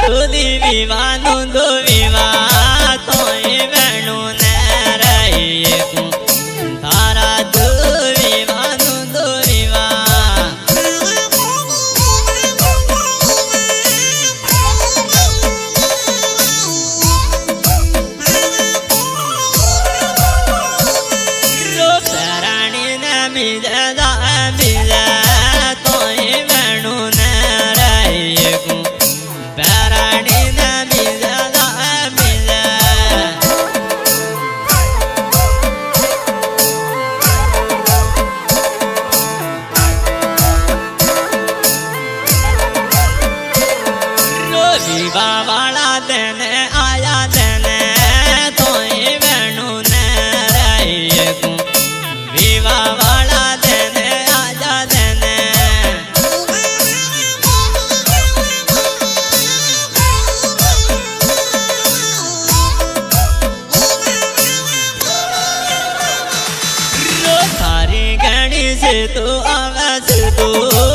દૂધી વિવાનું દો વિવા તોય વેણું ને રહી તારા દો વિવાનું દો વિવા રોપરાણી ને બીજા બીજા તોય વેણું ને રહી વિવાહ વાળા દેને આયા દેને તોય વેણું ને રહી વિવાહ વાળા દેને આજા દેને તારી ગણી છે તું આવે છે તું